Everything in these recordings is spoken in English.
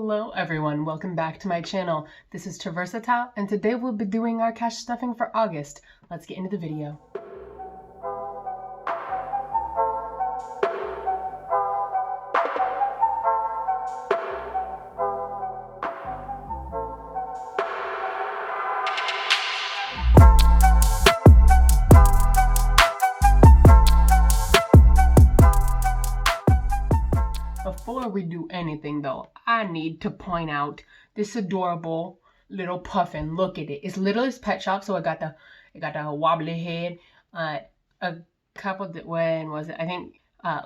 Hello everyone, welcome back to my channel. This is Traversatile and today we'll be doing our cash stuffing for August. Let's get into the video. Before we do anything though, I need to point out this adorable little puffin. Look at it. It's Littlest Pet Shop, so it got the wobbly head. A couple when was it? I think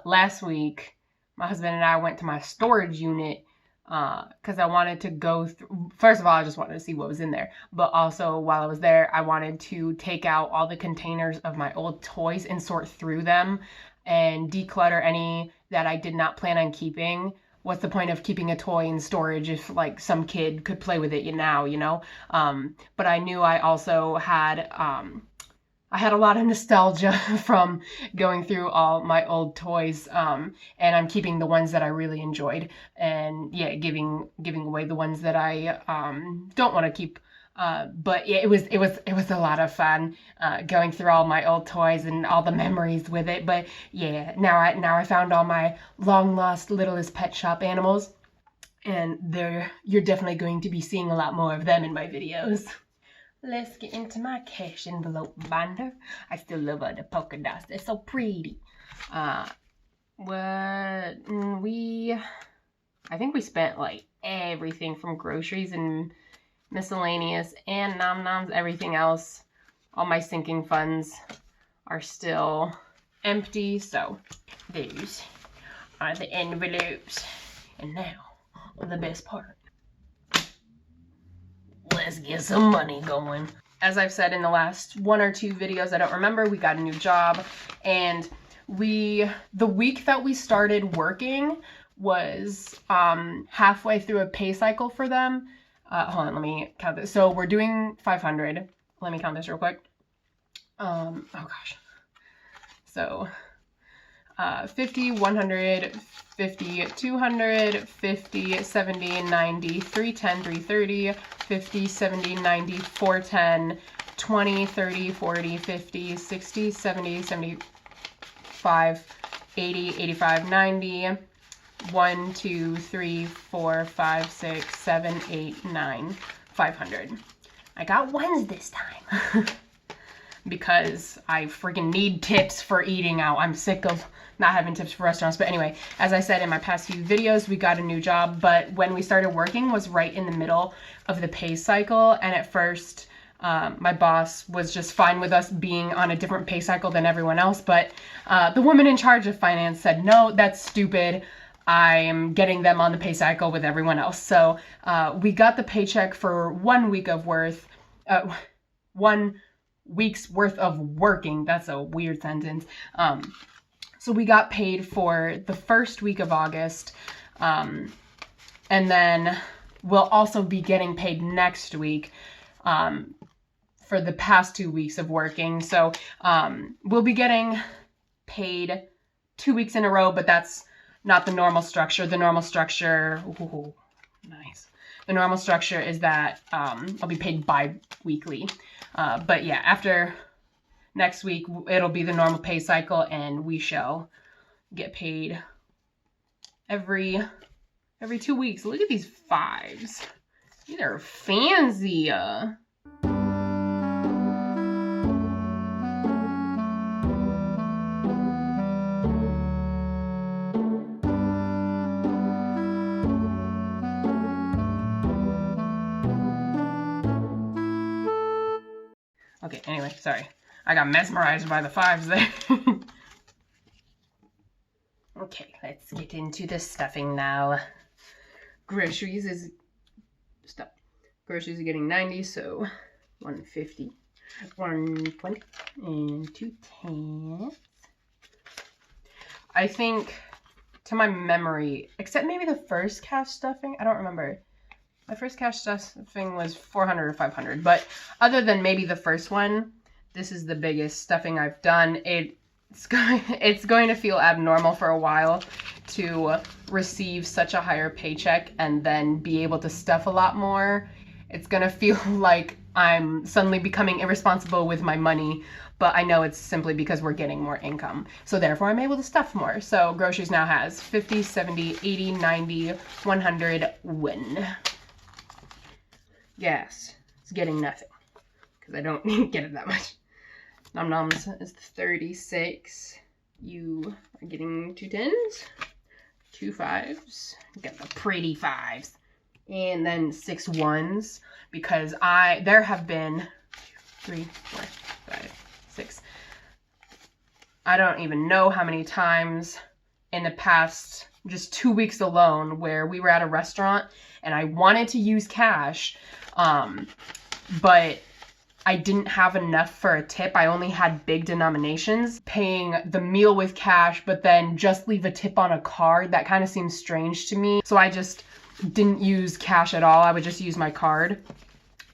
last week my husband and I went to my storage unit because I wanted to go through. First of all, I just wanted to see what was in there, but also while I was there, I wanted to take out all the containers of my old toys and sort through them and declutter any that I did not plan on keeping. What's the point of keeping a toy in storage if like some kid could play with it now, you know? But I knew I also had I had a lot of nostalgia from going through all my old toys, and I'm keeping the ones that I really enjoyed, and yeah, giving away the ones that I don't want to keep. But yeah, it was a lot of fun going through all my old toys and all the memories with it. But yeah, now I found all my long lost Littlest Pet Shop animals, and you're definitely going to be seeing a lot more of them in my videos. Let's get into my cash envelope binder. I still love the polka dots. They're so pretty. I think we spent like everything from groceries and miscellaneous and nom-noms, everything else. All my sinking funds are still empty, so those are the envelopes. And now, the best part. Let's get some money going. As I've said in the last one or two videos, I don't remember, we got a new job, and the week that we started working was halfway through a pay cycle for them. Hold on, let me count this. So we're doing 500. Let me count this real quick. Oh gosh. So 50, 100, 50, 200, 50, 70, 90, 310, 330, 50, 70, 90, 410, 20, 30, 40, 50, 60, 70, 75, 80, 85, 90, 1, 2, 3, 4, 5, 6, 7, 8, 9, 500. I got ones this time because I freaking need tips for eating out. I'm sick of not having tips for restaurants. But anyway, as I said in my past few videos, we got a new job, but when we started working was right in the middle of the pay cycle. And at first, my boss was just fine with us being on a different pay cycle than everyone else. But the woman in charge of finance said, no, that's stupid. I'm getting them on the pay cycle with everyone else. So we got the paycheck for 1 week of 1 week's worth of working. That's a weird sentence. So we got paid for the first week of August. And then we'll also be getting paid next week for the past 2 weeks of working. So we'll be getting paid 2 weeks in a row, but that's not the normal structure. The normal structure, ooh, nice. The normal structure is that I'll be paid bi-weekly. But yeah, after next week, it'll be the normal pay cycle, and we shall get paid every 2 weeks. Look at these fives. These are fancy. Okay, anyway, sorry. I got mesmerized by the fives there. Okay, let's get into the stuffing now. Groceries is getting 90, so 150, 120, and 210. I think, to my memory, except maybe the first cash stuffing, I don't remember. My first cash stuffing was 400 or 500, but other than maybe the first one, this is the biggest stuffing I've done. It's going to feel abnormal for a while to receive such a higher paycheck and then be able to stuff a lot more. It's gonna feel like I'm suddenly becoming irresponsible with my money, but I know it's simply because we're getting more income. So therefore I'm able to stuff more. So groceries now has 50, 70, 80, 90, 100, win. Gas, it's getting nothing because I don't get it that much. Nom Noms is 36. You are getting 2 10s, 2 5s, get the pretty 5s, and then 6 1s because there have been 3, 4, 5, 6. I don't even know how many times in the past just 2 weeks alone where we were at a restaurant and I wanted to use cash, but I didn't have enough for a tip. I only had big denominations. Paying the meal with cash, but then just leave a tip on a card, that kind of seems strange to me. So I just didn't use cash at all. I would just use my card.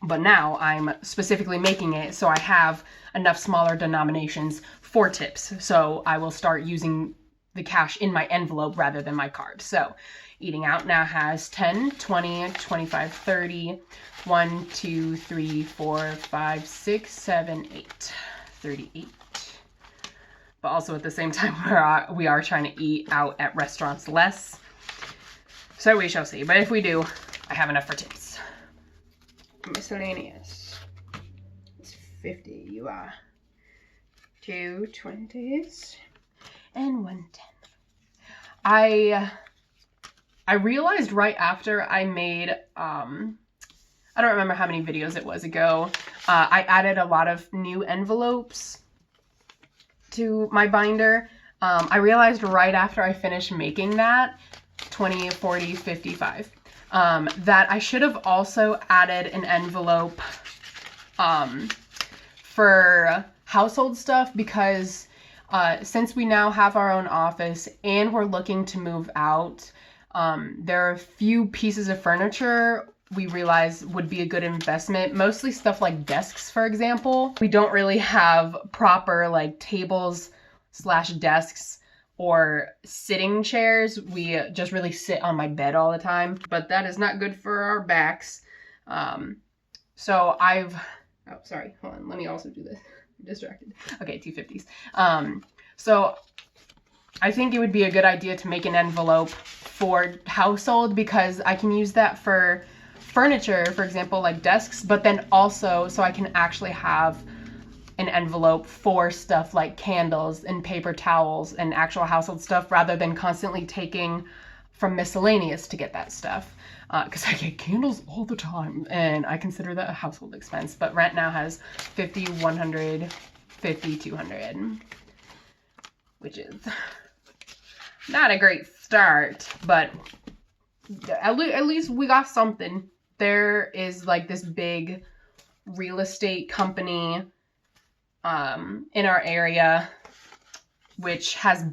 But now I'm specifically making it so I have enough smaller denominations for tips. So I will start using the cash in my envelope rather than my card. So eating out now has 10, 20, 25, 30, 1, 2, 3, 4, 5, 6, 7, 8, 38. But also at the same time, we are trying to eat out at restaurants less. So we shall see. But if we do, I have enough for tips. Miscellaneous. It's 50. You are 2 20s and 1 10. I realized right after I made, I don't remember how many videos it was ago, I added a lot of new envelopes to my binder. I realized right after I finished making that, 20, 40, 55, that I should have also added an envelope for household stuff because since we now have our own office and we're looking to move out, there are a few pieces of furniture we realize would be a good investment. Mostly stuff like desks, for example. We don't really have proper like tables / desks or sitting chairs. We just really sit on my bed all the time, but that is not good for our backs. So oh, sorry, hold on. Let me also do this. I'm distracted. Okay, 250s. So I think it would be a good idea to make an envelope for household because I can use that for furniture, for example, like desks, but then also so I can actually have an envelope for stuff like candles and paper towels and actual household stuff rather than constantly taking from miscellaneous to get that stuff. Because I get candles all the time and I consider that a household expense. But rent now has 50, 100, 50, 200, which is not a great start, but at least we got something. There is like this big real estate company in our area, which has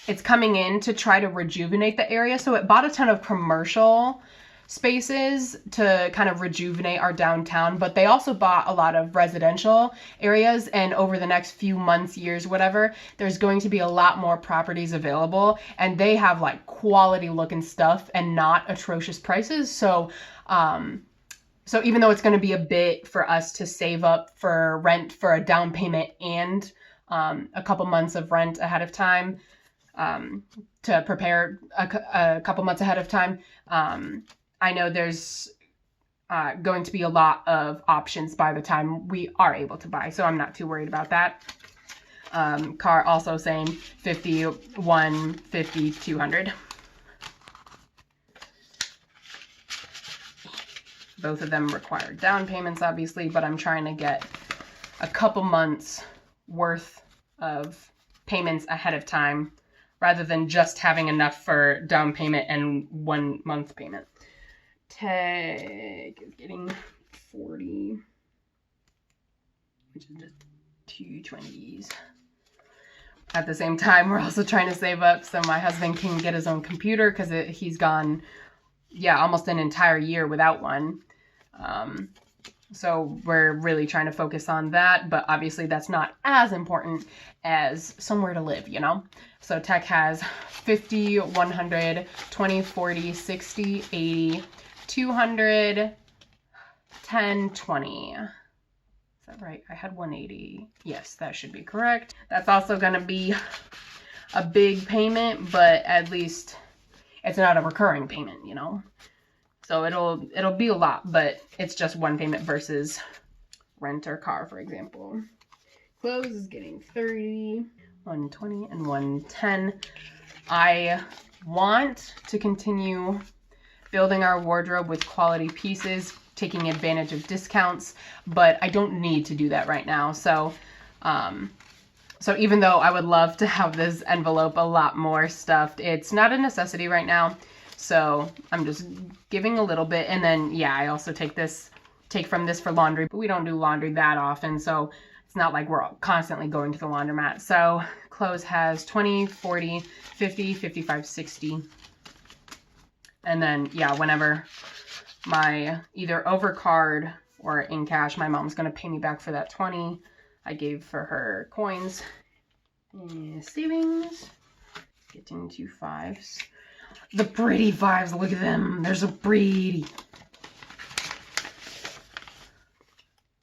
it's coming in to try to rejuvenate the area. So it bought a ton of commercial spaces to kind of rejuvenate our downtown, but they also bought a lot of residential areas, and over the next few months, years, whatever, there's going to be a lot more properties available, and they have like quality looking stuff and not atrocious prices. So so even though it's going to be a bit for us to save up for rent for a down payment and a couple months of rent ahead of time, to prepare a couple months ahead of time, I know there's going to be a lot of options by the time we are able to buy, so I'm not too worried about that. Car also saying 51, 50, 200. Both of them require down payments, obviously, but I'm trying to get a couple months worth of payments ahead of time rather than just having enough for down payment and 1 month payment. Tech is getting 40, which is just 220s. At the same time, we're also trying to save up so my husband can get his own computer because he's gone, almost an entire year without one. So we're really trying to focus on that, but obviously that's not as important as somewhere to live, you know? So tech has 50, 100, 20, 40, 60, 80, 200, 10, 20. Is that right? I had 180. Yes, that should be correct. That's also going to be a big payment, but at least it's not a recurring payment, you know? So it'll be a lot, but it's just one payment versus rent or car, for example. Clothes is getting 30, 120, and 110. I want to continue building our wardrobe with quality pieces, taking advantage of discounts, but I don't need to do that right now. So even though I would love to have this envelope a lot more stuffed, it's not a necessity right now. So I'm just giving a little bit. And then, yeah, I also take from this for laundry, but we don't do laundry that often. So it's not like we're constantly going to the laundromat. So clothes has 20, 40, 50, 55, 60. And then, yeah, whenever my either overcard or in cash, my mom's going to pay me back for that 20 I gave for her coins. And savings, getting to 5s. The pretty 5s, look at them. They're so pretty.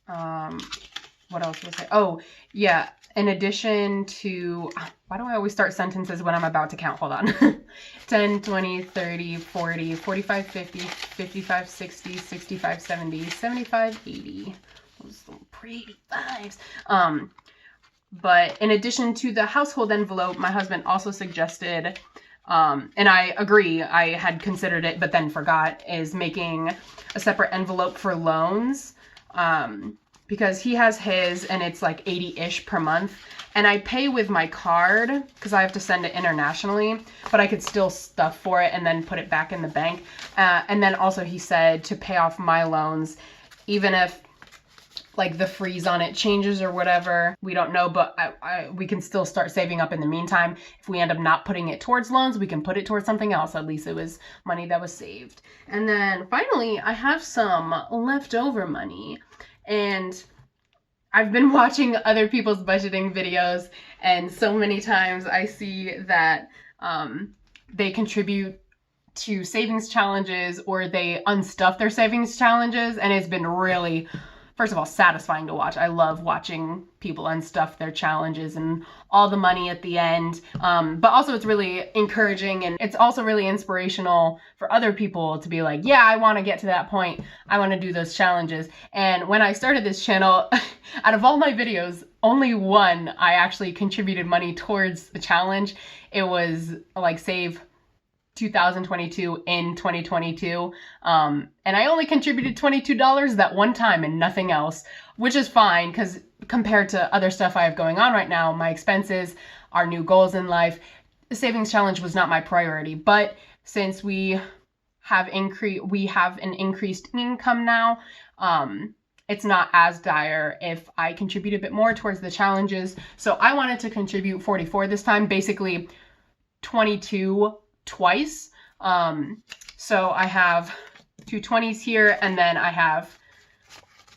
What else was I? Oh, yeah. In addition to, why do I always start sentences when I'm about to count? Hold on. 10, 20, 30, 40, 45, 50, 55, 60, 65, 70, 75, 80. Those little pretty 5s. But in addition to the household envelope, my husband also suggested, and I agree, I had considered it, but then forgot, is making a separate envelope for loans. Because he has his and it's like 80-ish per month. And I pay with my card because I have to send it internationally, but I could still stuff for it and then put it back in the bank. And then also he said to pay off my loans, even if like the freeze on it changes or whatever, we don't know, but we can still start saving up in the meantime. If we end up not putting it towards loans, we can put it towards something else. At least it was money that was saved. And then finally, I have some leftover money. And I've been watching other people's budgeting videos, and so many times I see that they contribute to savings challenges or they unstuff their savings challenges, and it's been really, first of all, satisfying to watch. I love watching people unstuff their challenges and all the money at the end. But also it's really encouraging, and it's also really inspirational for other people to be like, yeah, I want to get to that point. I want to do those challenges. And when I started this channel, out of all my videos, only one I actually contributed money towards the challenge. It was like save 2022 in 2022. And I only contributed $22 that one time and nothing else, which is fine because compared to other stuff I have going on right now, my expenses, our new goals in life, the savings challenge was not my priority. But since we have an increased income now, it's not as dire if I contribute a bit more towards the challenges. So I wanted to contribute 44 this time, basically 22 twice. So I have 2 20s here, and then I have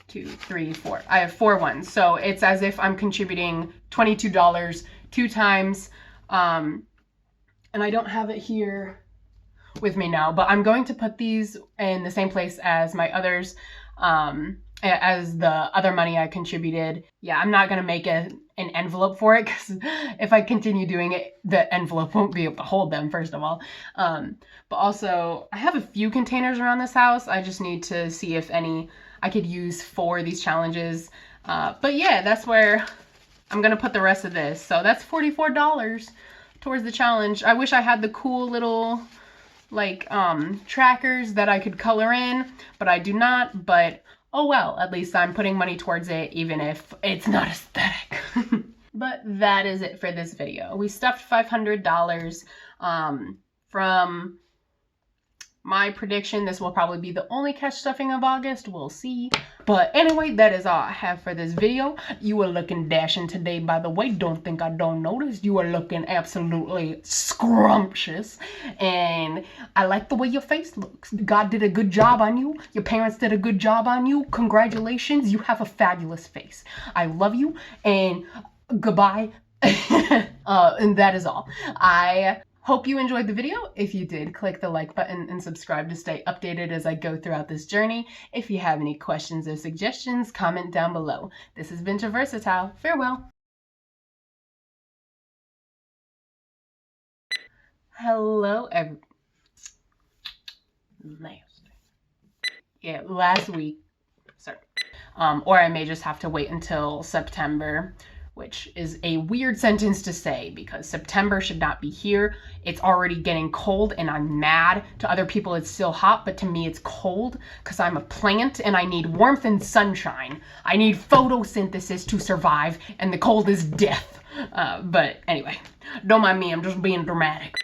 2, 3, 4. I have 4 ones. So it's as if I'm contributing $22 2 times. And I don't have it here with me now, but I'm going to put these in the same place as my others, as the other money I contributed. Yeah, I'm not going to make an envelope for it because if I continue doing it, the envelope won't be able to hold them, first of all. But also, I have a few containers around this house. I just need to see if any I could use for these challenges. But yeah, that's where I'm going to put the rest of this. So that's $44 towards the challenge. I wish I had the cool little like trackers that I could color in, but I do not. But oh well, at least I'm putting money towards it, even if it's not aesthetic. But that is it for this video. We stuffed $500 from My prediction, this will probably be the only catch stuffing of August. We'll see. But anyway, that is all I have for this video. You are looking dashing today, by the way. Don't think I don't notice. You are looking absolutely scrumptious. And I like the way your face looks. God did a good job on you. Your parents did a good job on you. Congratulations. You have a fabulous face. I love you. And goodbye. And that is all. I hope you enjoyed the video. If you did, click the like button and subscribe to stay updated as I go throughout this journey. If you have any questions or suggestions, comment down below. This has been Traversatile. Farewell. Hello, nasty. Yeah, last week. Sorry. Or I may just have to wait until September, which is a weird sentence to say because September should not be here. It's already getting cold and I'm mad. To other people it's still hot, but to me it's cold because I'm a plant and I need warmth and sunshine. I need photosynthesis to survive and the cold is death. But anyway, don't mind me, I'm just being dramatic.